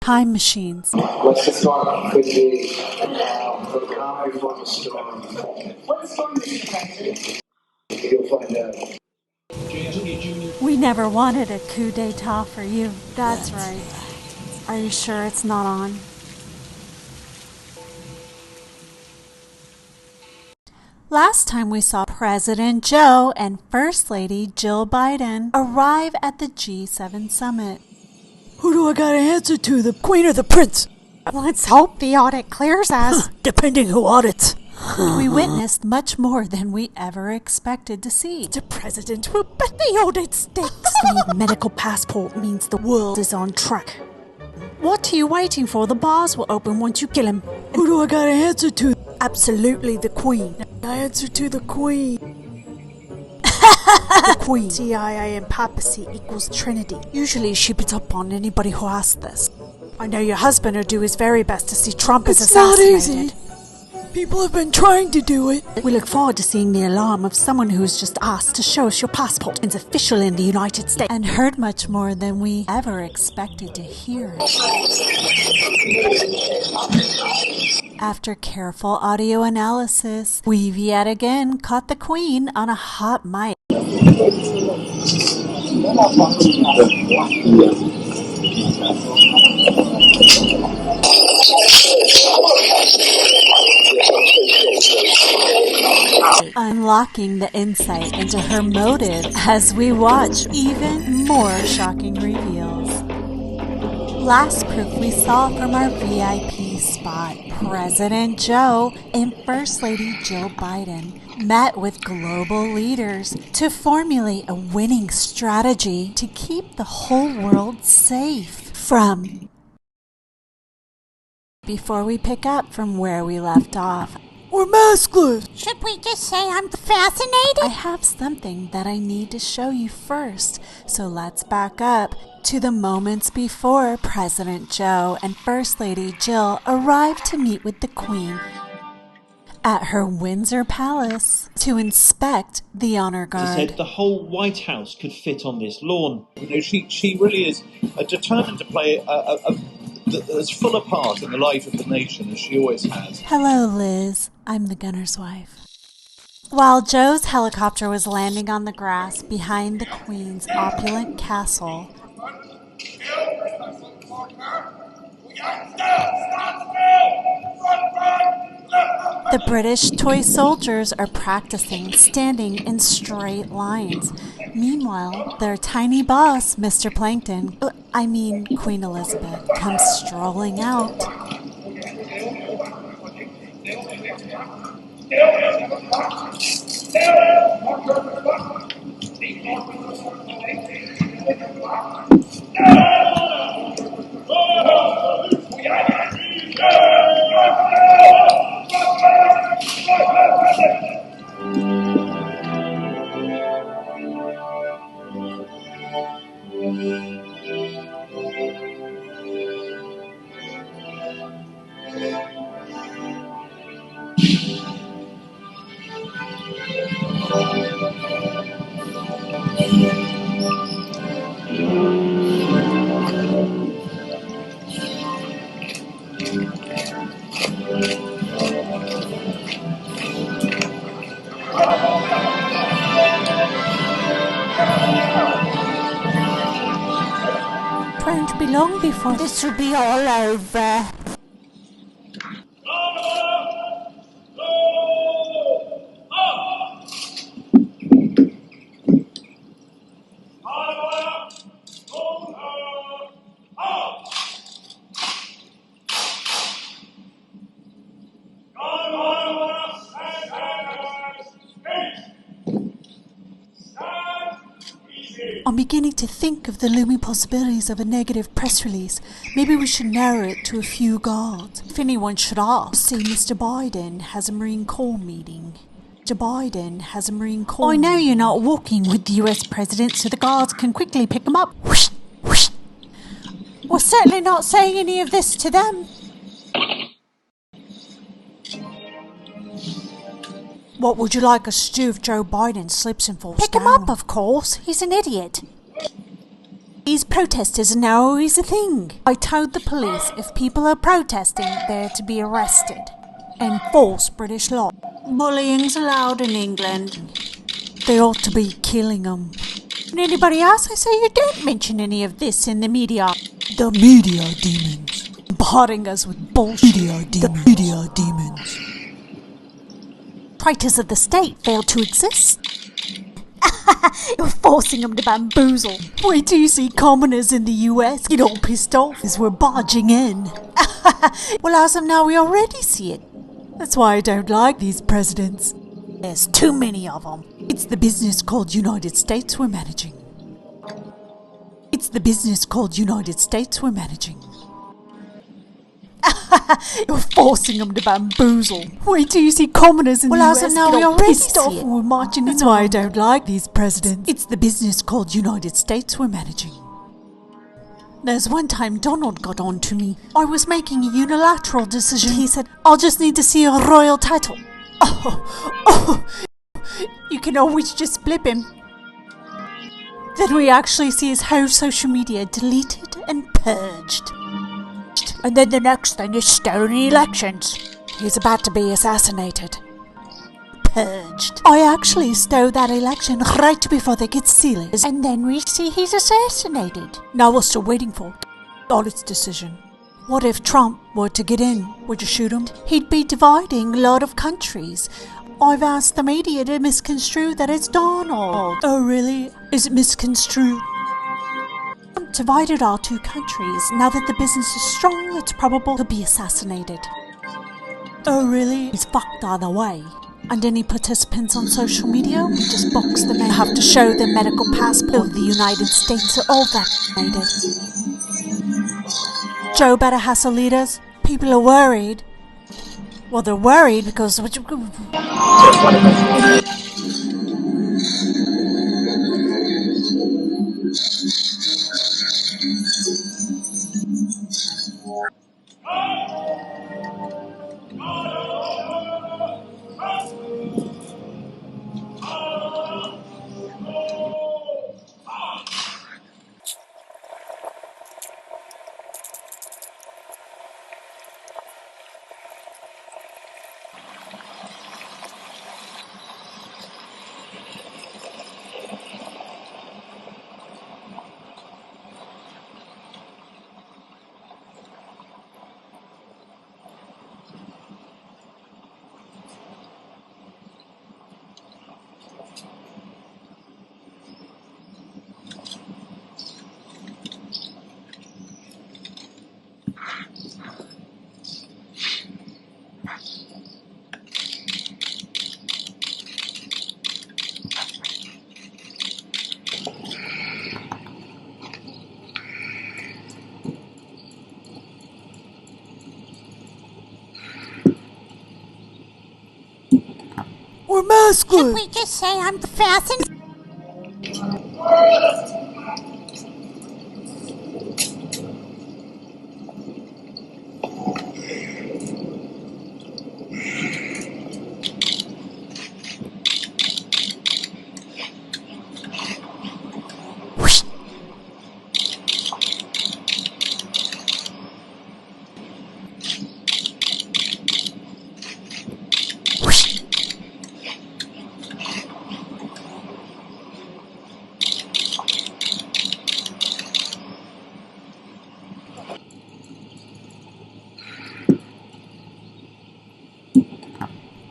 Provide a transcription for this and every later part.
time machines. Let's just start with the comedy for the storm. What storm, Mr. President? You'll find out. We never wanted a coup d'etat for you. That's right. Are you sure it's not on? Last time we saw President Joe and First Lady Jill Biden arrive at the G7 summit. Who do I gotta answer to, the Queen or the Prince? Let's hope the audit clears us. Depending who audits. We witnessed much more than we ever expected to see. The President will bet the audit sticks. The medical passport means the world is on track. What are you waiting for? The bars will open once you kill him. Who do I gotta answer to? Absolutely the Queen. I answer to the Queen. The Queen. CIA and papacy equals Trinity. Usually she puts up on anybody who asks this. I know your husband will do his very best to see Trump as assassinated. It's not easy. People have been trying to do it. We look forward to seeing the alarm of someone who's just asked to show us your passport. It's official in the United States. And heard much more than we ever expected to hear. After careful audio analysis, we've yet again caught the Queen on a hot mic. Unlocking the insight into her motive as we watch even more shocking reveals. Last proof we saw from our VIP spot, President Joe and First Lady Jill Biden met with global leaders to formulate a winning strategy to keep the whole world safe from... Before we pick up from where we left off, we're maskless. Should we just say I'm fascinated? I have something that I need to show you first, so let's back up to the moments before President Joe and First Lady Jill arrived to meet with the Queen at her Windsor Palace to inspect the honor guard. She said the whole White House could fit on this lawn. You know, she really is determined to play as full a part in the life of the nation as she always has. Hello, Liz. I'm the gunner's wife. While Joe's helicopter was landing on the grass behind the Queen's opulent castle, the British toy soldiers are practicing standing in straight lines. Meanwhile, their tiny boss, Mr. Plankton, Queen Elizabeth, comes strolling out. Won't be long before this will be all over. I'm beginning to think of the looming possibilities of a negative press release. Maybe we should narrow it to a few guards. If anyone should ask, say Mr. Biden has a Marine Corps meeting. Mr. Biden has a Marine Corps. I know you're not walking with the US President, so the guards can quickly pick him up. Whoosh, whoosh. We're certainly not saying any of this to them. What would you like us to do if Joe Biden slips and falls down? Pick him up, of course. He's an idiot. These protesters are now always a thing. I told the police if people are protesting, they're to be arrested. Enforce British law. Bullying's allowed in England. They ought to be killing them. And anybody else, I say you don't mention any of this in the media. The media demons. Bombarding us with bullshit. The media demons. Traitors of the state fail to exist. You're forcing them to bamboozle. Wait till you see commoners in the US get all pissed off as we're barging in. Well, as of now, we already see it. That's why I don't like these presidents. There's too many of them. It's the business called United States we're managing. It's the business called United States we're managing. You're forcing them to bamboozle. Wait till you see commoners in the US as of now, get we all already pissed off see it. and we're marching in. That's why I don't like these presidents. It's the business called United States we're managing. There's one time Donald got on to me. I was making a unilateral decision. He said, I'll just need to see a royal title. Oh, you can always just blip him. Then we actually see his whole social media deleted and purged. And then the next thing is stolen elections. He's about to be assassinated. Purged. I actually stole that election right before they get sealed. And then we see he's assassinated. Now we're still waiting for on its decision. What if Trump were to get in? Would you shoot him? He'd be dividing a lot of countries. I've asked the media to misconstrue that it's Donald. Oh really? Is it misconstrued? Divided our two countries. Now that the business is strong, it's probable he'll be assassinated. Oh really? He's fucked either way. And any participants on social media, we just box them in. Have to show their medical passport. The United States are all vaccinated. Joe better hassle leaders. People are worried. Well, they're worried because... We're masculine. Can we just say I'm fascinated?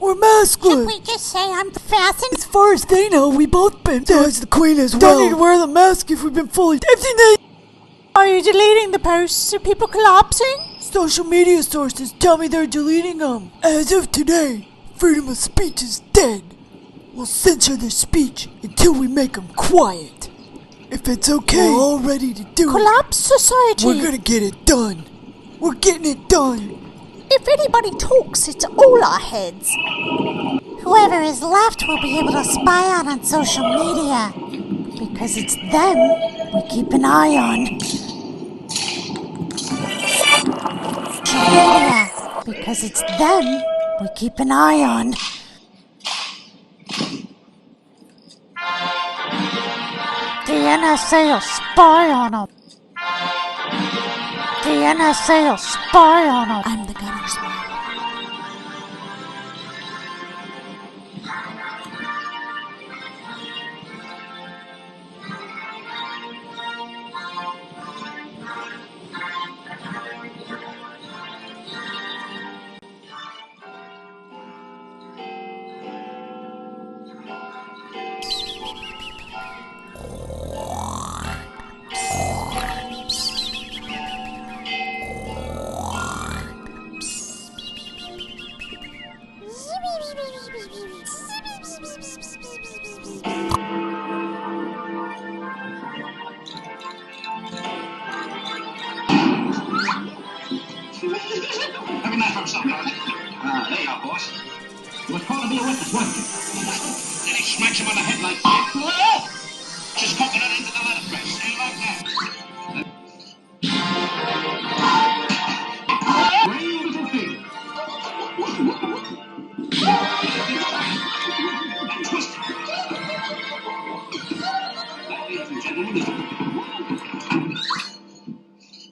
We're masculine. Can we just say I'm fascinated? As far as they know, we both been. So has the Queen as well. Don't need to wear the mask if we've been fully. Everything they. Are you deleting the posts? Are people collapsing? Social media sources tell me they're deleting them. As of today, freedom of speech is dead. We'll censor their speech until we make them quiet. If it's okay, we're all ready to do Collapse society. We're gonna get it done. We're getting it done. If anybody talks, it's all our heads. Whoever is left will be able to spy on social media. Because it's them we keep an eye on. Social media. Because it's them we keep an eye on. Do you NSA will spy on him. The NSA will spy on him. I'm the gunner's wife. Have a nice one, son, guys. There you are, boss. You was called to be a witness, wasn't you? Then he smacks him on the head like that. Whoa! Just poking it into the letterpress. Stay like that. Bring you little pig. And twist it. That, ladies and gentlemen, is...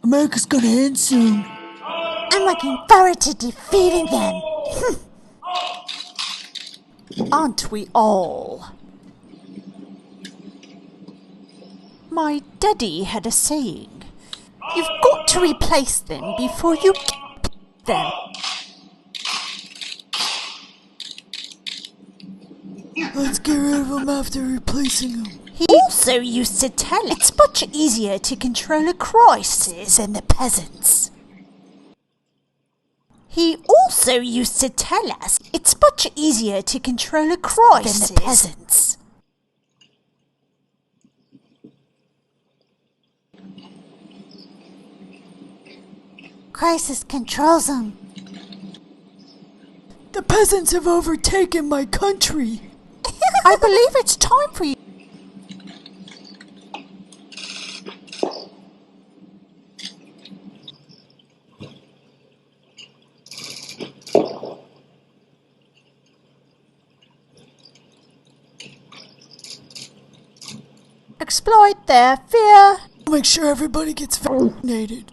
America's gonna end soon. I'm looking forward to defeating them. Aren't we all? My daddy had a saying. You've got to replace them before you get them. Let's get rid of them after replacing them. He also used to tell us it's much easier to control a crisis than the peasants. He also used to tell us it's much easier to control a crisis than the peasants. Crisis controls them. The peasants have overtaken my country. I believe it's time for you. Exploit their fear. Make sure everybody gets vaccinated.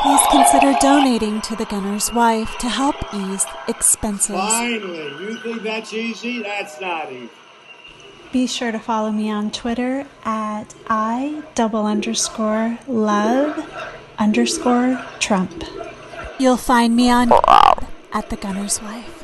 Please consider donating to the gunner's wife to help ease expenses. Finally, you think that's easy? That's not easy. Be sure to follow me on Twitter at I_love_Trump. You'll find me on at the gunner's wife.